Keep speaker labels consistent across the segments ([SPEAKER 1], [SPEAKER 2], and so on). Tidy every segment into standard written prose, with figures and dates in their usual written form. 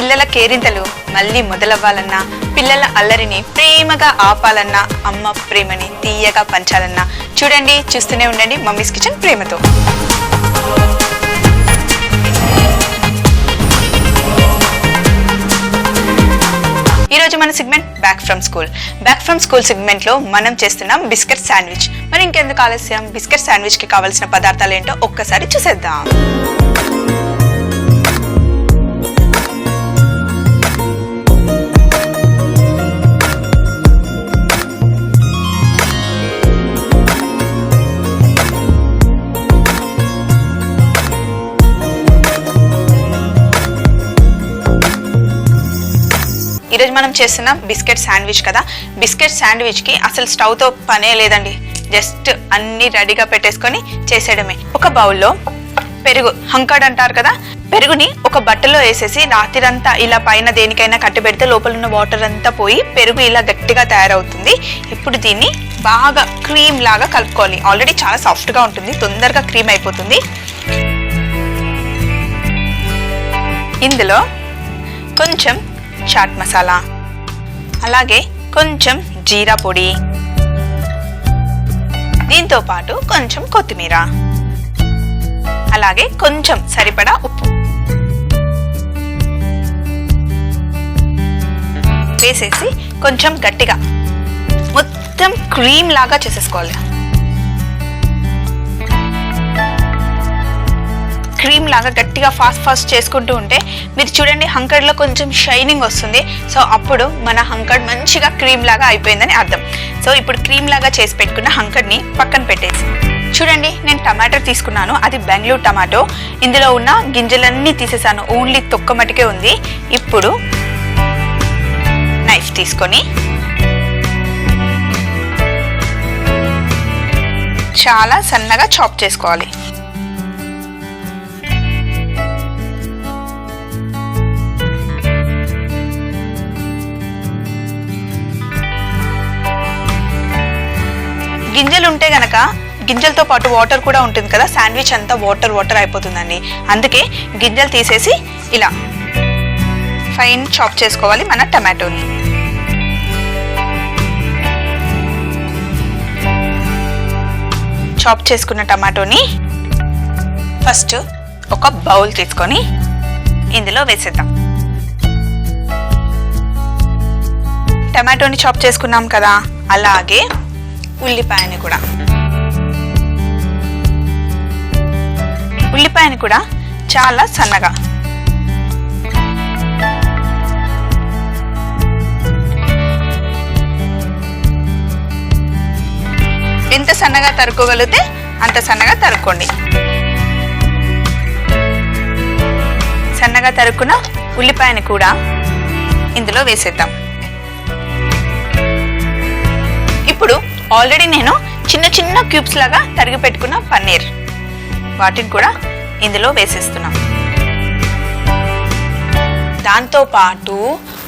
[SPEAKER 1] పిల్లల కేరింతలు మళ్ళీ మొదలవ్వాలన్నా, పిల్లల అల్లరిని ప్రేమగా ఆపాలన్నా, అమ్మ ప్రేమని తీయగా పంచాలన్నా చూడండి, చూస్తూనే ఉండండి మమ్మీస్ కిచెన్ ప్రేమతో. ఈరోజు మన segment back from school segment లో మనం చేస్తున్నాం బిస్కెట్ శాండ్విచ్. మరి ఇంకెందుకు ఆలస్యం, బిస్కెట్ శాండ్విచ్ కి కావాల్సిన పదార్థాలు ఏంటో ఒక్కసారి చూసేద్దాం. ఈరోజు మనం చేస్తున్నాం బిస్కెట్ శాండ్విచ్ కదా. బిస్కెట్ శాండ్విచ్ కి అసలు స్టవ్ తో పనే లేదండి, జస్ట్ అన్ని రెడీగా పెట్టేసుకొని చేసేయడమే. ఒక బౌల్లో పెరుగు, హంకర్డ్ అంటారు కదా, పెరుగుని ఒక బట్టలో వేసేసి రాత్రిరంతా ఇలా పైన దేనికైనా కట్టి పెడితే లోపల ఉన్న వాటర్ అంతా పోయి పెరుగు ఇలా గట్టిగా తయారవుతుంది. ఇప్పుడు దీన్ని బాగా క్రీమ్ లాగా కలుపుకోవాలి. ఆల్రెడీ చాలా సాఫ్ట్ గా ఉంటుంది, తొందరగా క్రీమ్ అయిపోతుంది. ఇందులో కొంచెం చాట్ మసాలా, అలాగే కొంచెం జీరా పొడి, దీంతో పాటు కొంచెం కొత్తిమీర, అలాగే కొంచెం సరిపడా ఉప్పు వేసేసి కొంచెం గట్టిగా మొత్తం క్రీమ్ లాగా చేసేసుకోవాలి. క్రీమ్ లాగా గట్టిగా ఫాస్ట్ చేసుకుంటూ ఉంటే మీరు చూడండి హంకర్డ్ లో కొంచెం షైనింగ్ వస్తుంది. సో అప్పుడు మన హంకర్డ్ మంచిగా క్రీమ్ లాగా అయిపోయిందని అర్థం. సో ఇప్పుడు క్రీమ్ లాగా చేసి పెట్టుకున్న హంకర్డ్ ని పక్కన పెట్టేసి చూడండి, నేను టమాటో తీసుకున్నాను, అది బెంగళూరు టమాటో. ఇందులో ఉన్న గింజలన్నీ తీసేసాను, ఓన్లీ తొక్క మటుకే ఉంది. ఇప్పుడు నైఫ్ తీసుకొని చాలా సన్నగా చాప్ చేసుకోవాలి. గింజలు ఉంటే గనక గింజలతో పాటు వాటర్ కూడా ఉంటుంది కదా, శాండ్విచ్ అంతా వాటర్ అయిపోతుందండి. అందుకే గింజలు తీసేసి ఇలా ఫైన్ చాప్ చేసుకోవాలి మన టమాటోని. చాప్ చేసుకున్న టమాటోని ఫస్ట్ ఒక బౌల్ తీసుకొని ఇందులో వేసేద్దాం. టమాటోని చాప్ చేసుకున్నాం కదా, అలాగే ఉల్లిపాయని కూడా చాలా సన్నగా, ఎంత సన్నగా తరుక్కోగలిగితే అంత సన్నగా తరుక్కోండి. సన్నగా తరుక్కున్న ఉల్లిపాయని కూడా ఇందులో వేసేద్దాం. ఇప్పుడు ఆల్రెడీ నేను చిన్న చిన్న క్యూబ్స్ లాగా తరిగి పెట్టుకున్న పన్నీర్, వాటిని కూడా ఇందులో వేసేస్తున్నాం. దాంతో పాటు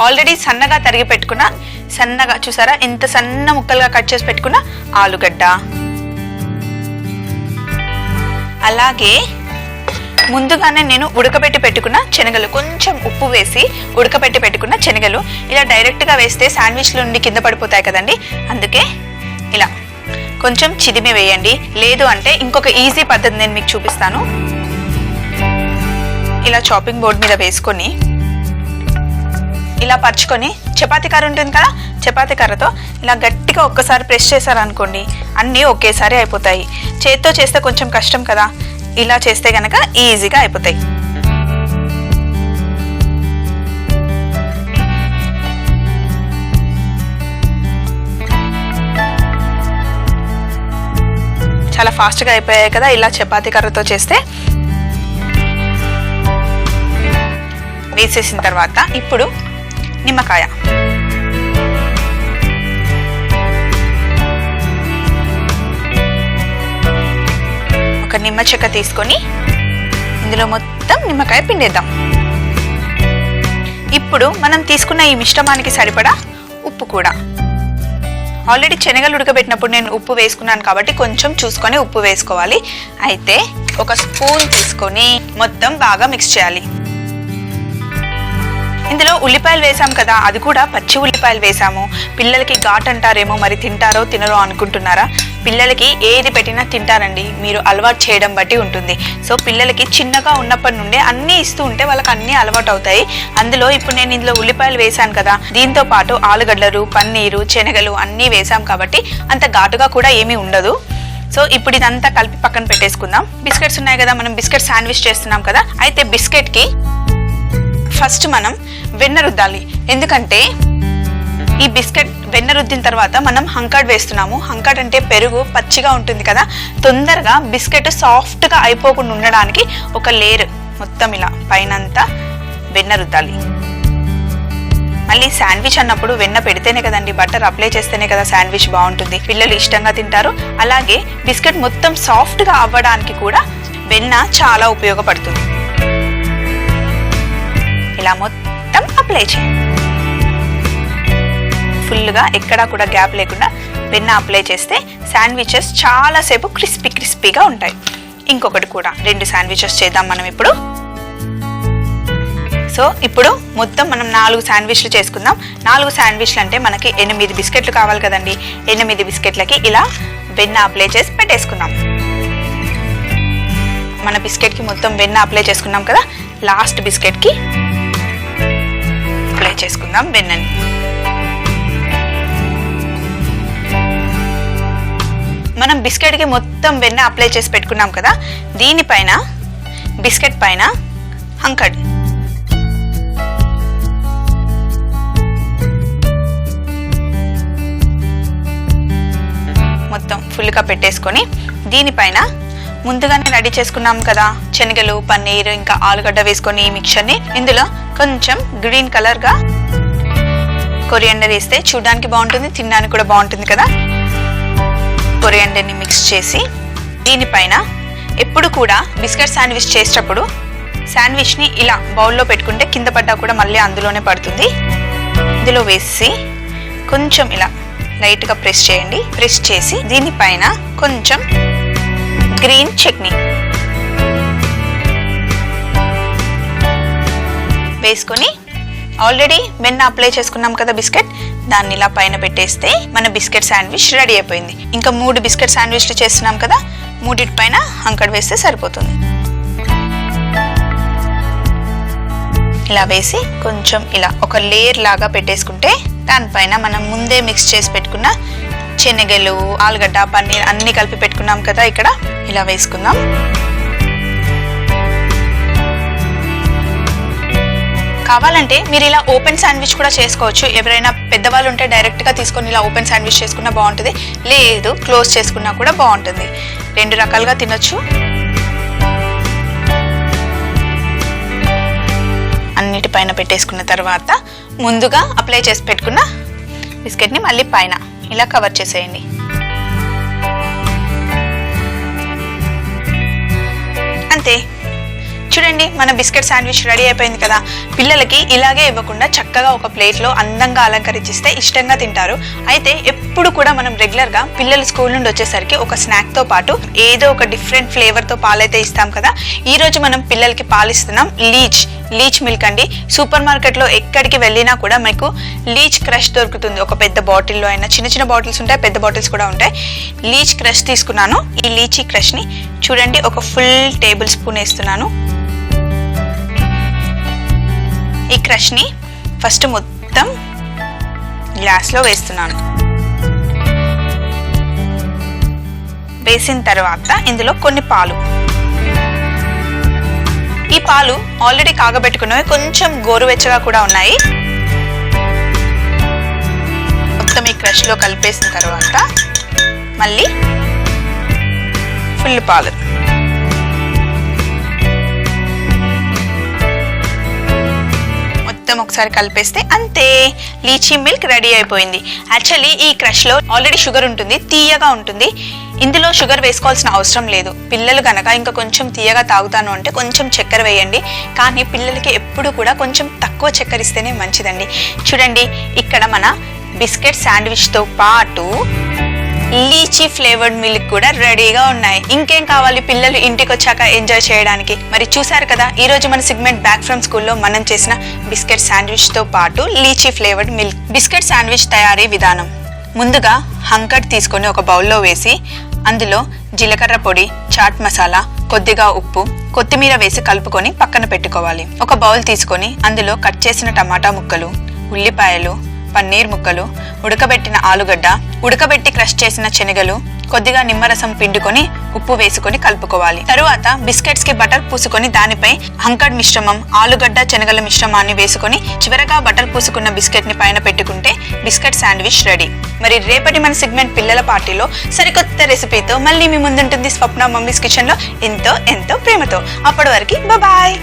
[SPEAKER 1] ఆల్రెడీ సన్నగా తరిగి పెట్టుకున్న, సన్నగా చూసారా ఎంత సన్న ముక్కలుగా కట్ చేసి పెట్టుకున్న ఆలుగడ్డ, అలాగే ముందుగానే నేను ఉడకబెట్టి పెట్టుకున్న శనగలు, కొంచెం ఉప్పు వేసి ఉడకబెట్టి పెట్టుకున్న శనగలు. ఇలా డైరెక్ట్గా వేస్తే శాండ్విచ్ నుండి కింద పడిపోతాయి కదండి, అందుకే ఇలా కొంచెం చిదిమి వేయండి. లేదు అంటే ఇంకొక ఈజీ పద్ధతి నేను మీకు చూపిస్తాను. ఇలా చాపింగ్ బోర్డ్ మీద వేసుకొని ఇలా పరుచుకొని, చపాతీ కర్ర ఉంటుంది కదా, చపాతీ కర్రతో ఇలా గట్టిగా ఒక్కసారి ప్రెస్ చేశారనుకోండి, అన్నీ ఒకేసారి అయిపోతాయి. చేత్తో చేస్తే కొంచెం కష్టం కదా, ఇలా చేస్తే గనక ఈజీగా అయిపోతాయి. చాలా ఫాస్ట్గా అయిపోయాయి కదా ఇలా చపాతీ కర్రతో చేస్తే. వేసేసిన తర్వాత ఇప్పుడు నిమ్మకాయ, ఒక నిమ్మ చెక్క తీసుకొని ఇందులో మొత్తం నిమ్మకాయ పిండేద్దాం. ఇప్పుడు మనం తీసుకున్న ఈ మిశ్రమానికి సరిపడా ఉప్పు కూడా, ఆల్రెడీ శనగలు ఉడకబెట్టినప్పుడు నేను ఉప్పు వేసుకున్నాను కాబట్టి కొంచెం చూసుకొని ఉప్పు వేసుకోవాలి. అయితే ఒక స్పూన్ తీసుకొని మొత్తం బాగా మిక్స్ చేయాలి. ఇందులో ఉల్లిపాయలు వేసాం కదా, అది కూడా పచ్చి ఉల్లిపాయలు వేసాము. పిల్లలకి ఘాట్ అంటారేమో, మరి తింటారో తినరో అనుకుంటున్నారా? పిల్లలకి ఏది పెట్టినా తింటారండి, మీరు అలవాటు చేయడం బట్టి ఉంటుంది. సో పిల్లలకి చిన్నగా ఉన్నప్పటి నుండే అన్నీ ఇస్తూ ఉంటే వాళ్ళకి అన్నీ అలవాటు అవుతాయి. అందులో ఇప్పుడు నేను ఇందులో ఉల్లిపాయలు వేసాను కదా, దీంతో పాటు ఆలుగడ్డలు, పన్నీరు, శనగలు అన్నీ వేసాం కాబట్టి అంత ఘాటుగా కూడా ఏమీ ఉండదు. సో ఇప్పుడు ఇదంతా కలిపి పక్కన పెట్టేసుకుందాం. బిస్కెట్స్ ఉన్నాయి కదా, మనం బిస్కెట్ శాండ్విచ్ చేస్తున్నాం కదా, అయితే బిస్కెట్కి ఫస్ట్ మనం వెన్న రుద్దాలి. ఎందుకంటే ఈ బిస్కెట్ వెన్న రుద్దిన తర్వాత మనం హంకర్డ్ వేస్తున్నాము. హంకర్డ్ అంటే పెరుగు పచ్చిగా ఉంటుంది కదా, తొందరగా బిస్కెట్ సాఫ్ట్గా అయిపోకుండా ఉండడానికి ఒక లేయర్ మొత్తం ఇలా పైనంతా వెన్న రుద్దాలి. మళ్ళీ శాండ్విచ్ అన్నప్పుడు వెన్న పెడితేనే కదండి, బటర్ అప్లై చేస్తేనే కదా శాండ్విచ్ బాగుంటుంది, పిల్లలు ఇష్టంగా తింటారు. అలాగే బిస్కెట్ మొత్తం సాఫ్ట్గా అవ్వడానికి కూడా వెన్న చాలా ఉపయోగపడుతుంది. ఇలా మొత్తం అప్లై చేయండి. ఫుల్గా ఎక్కడా కూడా గ్యాప్ లేకుండా వెన్న అప్లై చేస్తే శాండ్విచెస్ చాలాసేపు క్రిస్పీగా ఉంటాయి. ఇంకొకటి కూడా 2 శాండ్విచెస్ చేద్దాం మనం ఇప్పుడు. సో ఇప్పుడు మొత్తం మనం 4 శాండ్విచ్లు చేసుకుందాం. 4 శాండ్విచ్లు అంటే మనకి 8 బిస్కెట్లు కావాలి కదండి. 8 బిస్కెట్లకి ఇలా వెన్న అప్లై చేసి పెట్టేసుకుందాం. మన బిస్కెట్కి మొత్తం వెన్న అప్లై చేసుకున్నాం కదా, లాస్ట్ బిస్కెట్కి అప్లై చేసుకుందాం వెన్నని. మనం బిస్కెట్కి మొత్తం వెన్న అప్లై చేసి పెట్టుకున్నాం కదా, దీనిపైన బిస్కెట్ పైన హంకర్డ్ మొత్తం ఫుల్గా పెట్టేసుకొని దీనిపైన ముందుగానే రెడీ చేసుకున్నాం కదా శనగలు, పన్నీర్, ఇంకా ఆలుగడ్డ వేసుకొని ఈ మిక్చర్ని ఇందులో కొంచెం గ్రీన్ కలర్గా కొరియాండర్ వేస్తే చూడడానికి బాగుంటుంది, తినడానికి కూడా బాగుంటుంది కదా. కొరియాండర్ని మిక్స్ చేసి దీనిపైన ఎప్పుడు కూడా బిస్కెట్ శాండ్విచ్ చేసేటప్పుడు శాండ్విచ్ని ఇలా బౌల్లో పెట్టుకుంటే కింద పడ్డా కూడా మళ్ళీ అందులోనే పడుతుంది. ఇందులో వేసి కొంచెం ఇలా లైట్గా ప్రెస్ చేయండి. ప్రెస్ చేసి దీనిపైన కొంచెం గ్రీన్ చట్నీ వేసుకొని ఆల్రెడీ వెన్న అప్లై చేసుకున్నాం కదా బిస్కెట్, దాన్ని ఇలా పైన పెట్టేస్తే మన బిస్కెట్ శాండ్విచ్ రెడీ అయిపోయింది. ఇంకా 3 బిస్కెట్ శాండ్విచ్లు చేస్తున్నాం కదా, 3 పైన హంకర్డ్ వేస్తే సరిపోతుంది. ఇలా వేసి కొంచెం ఇలా ఒక లేయర్ లాగా పెట్టేసుకుంటే దానిపైన మనం ముందే మిక్స్ చేసి పెట్టుకున్న శనగలు, ఆలుగడ్డ, పన్నీర్ అన్ని కలిపి పెట్టుకున్నాం కదా, ఇక్కడ ఇలా వేసుకుందాం. కావాలంటే మీరు ఇలా ఓపెన్ శాండ్విచ్ కూడా చేసుకోవచ్చు. ఎవరైనా పెద్దవాళ్ళు ఉంటే డైరెక్ట్గా తీసుకొని ఇలా ఓపెన్ శాండ్విచ్ చేసుకున్నా బాగుంటుంది, లేదు క్లోజ్ చేసుకున్నా కూడా బాగుంటుంది. 2 రకాలుగా తినొచ్చు. అన్నిటిపైన పెట్టేసుకున్న తర్వాత ముందుగా అప్లై చేసి పెట్టుకున్న బిస్కెట్ని మళ్ళీ పైన ఇలా కవర్ చేసేయండి. అంతే, చూడండి మన బిస్కెట్ శాండ్విచ్ రెడీ అయిపోయింది కదా. పిల్లలకి ఇలాగే ఇవ్వకుండా చక్కగా ఒక ప్లేట్లో అందంగా అలంకరించిస్తే ఇష్టంగా తింటారు. అయితే ఎప్పుడు కూడా మనం రెగ్యులర్గా పిల్లలు స్కూల్ నుండి వచ్చేసరికి ఒక స్నాక్తో పాటు ఏదో ఒక డిఫరెంట్ ఫ్లేవర్తో పాలైతే ఇస్తాం కదా. ఈరోజు మనం పిల్లలకి పాలిస్తున్నాం లీచ్ మిల్క్ అండి. సూపర్ మార్కెట్లో ఎక్కడికి వెళ్ళినా కూడా మీకు లీచ్ క్రష్ దొరుకుతుంది. ఒక పెద్ద బాటిల్లో అయినా, చిన్న బాటిల్స్ ఉంటాయి, పెద్ద బాటిల్స్ కూడా ఉంటాయి. లీచ్ క్రష్ తీసుకున్నాను. ఈ లీచీ క్రష్ని చూడండి ఒక ఫుల్ టేబుల్ స్పూన్ వేస్తున్నాను. ఈ క్రష్ని ఫస్ట్ మొత్తం గ్లాస్లో వేస్తున్నాను. వేసిన తర్వాత ఇందులో కొన్ని పాలు, ఈ పాలు ఆల్రెడీ కాగబెట్టుకున్నవి, కొంచెం గోరువెచ్చగా కూడా ఉన్నాయి. మొత్తం ఈ క్రష్లో కలిపేసిన తర్వాత మళ్ళీ ఫుల్ పాలు, ఒకసారి కలిపేస్తే అంతే, లీచీ మిల్క్ రెడీ అయిపోయింది. యాక్చువల్లీ ఈ క్రష్లో ఆల్రెడీ షుగర్ ఉంటుంది, తీయగా ఉంటుంది. ఇందులో షుగర్ వేసుకోవాల్సిన అవసరం లేదు. పిల్లలు కనుక ఇంకా కొంచెం తీయగా తాగుతాను అంటే కొంచెం చక్కెర వేయండి, కానీ పిల్లలకి ఎప్పుడు కూడా కొంచెం తక్కువ చక్కెర ఇస్తేనే మంచిదండి. చూడండి ఇక్కడ మన బిస్కెట్ శాండ్విచ్తో పాటు లీచీ ఫ్లేవర్డ్ మిల్క్ కూడా రెడీగా ఉన్నాయి. ఇంకేం కావాలి పిల్లలు ఇంటికి వచ్చాక ఎంజాయ్ చేయడానికి? మరి చూసారు కదా, ఈ రోజు మన సెగ్మెంట్ బ్యాక్ ఫ్రమ్ స్కూల్లో మనం చేసిన బిస్కెట్ శాండ్విచ్ తో పాటు lychee flavoured milk. Biscuit sandwich తయారీ విధానం: ముందుగా హంకడ్ తీసుకొని ఒక బౌల్లో వేసి అందులో జీలకర్ర పొడి, చాట్ మసాలా, కొద్దిగా ఉప్పు, కొత్తిమీర వేసి కలుపుకొని పక్కన పెట్టుకోవాలి. ఒక బౌల్ తీసుకొని అందులో కట్ చేసిన టమాటా ముక్కలు, ఉల్లిపాయలు, పన్నీర్ ముక్కలు, ఉడకబెట్టిన ఆలుగడ్డ, ఉడకబెట్టి క్రష్ చేసిన శనగలు, కొద్దిగా నిమ్మరసం పిండుకొని ఉప్పు వేసుకొని కలుపుకోవాలి. తరువాత బిస్కెట్స్ కి బటర్ పూసుకొని దానిపై హంకడ్ మిశ్రమం, ఆలుగడ్డ, శనగల మిశ్రమాన్ని వేసుకొని చివరగా బటర్ పూసుకున్న బిస్కెట్ ని పైన పెట్టుకుంటే బిస్కెట్ శాండ్విచ్ రెడీ. మరి రేపటి మన సెగ్మెంట్ పిల్లల పార్టీలో సరికొత్త రెసిపీతో మళ్ళీ మీ ముందుంటుంది స్వప్న మమ్మీస్ కిచెన్ లో ఎంతో ఎంతో ప్రేమతో. అప్పటి వరకు బాయ్.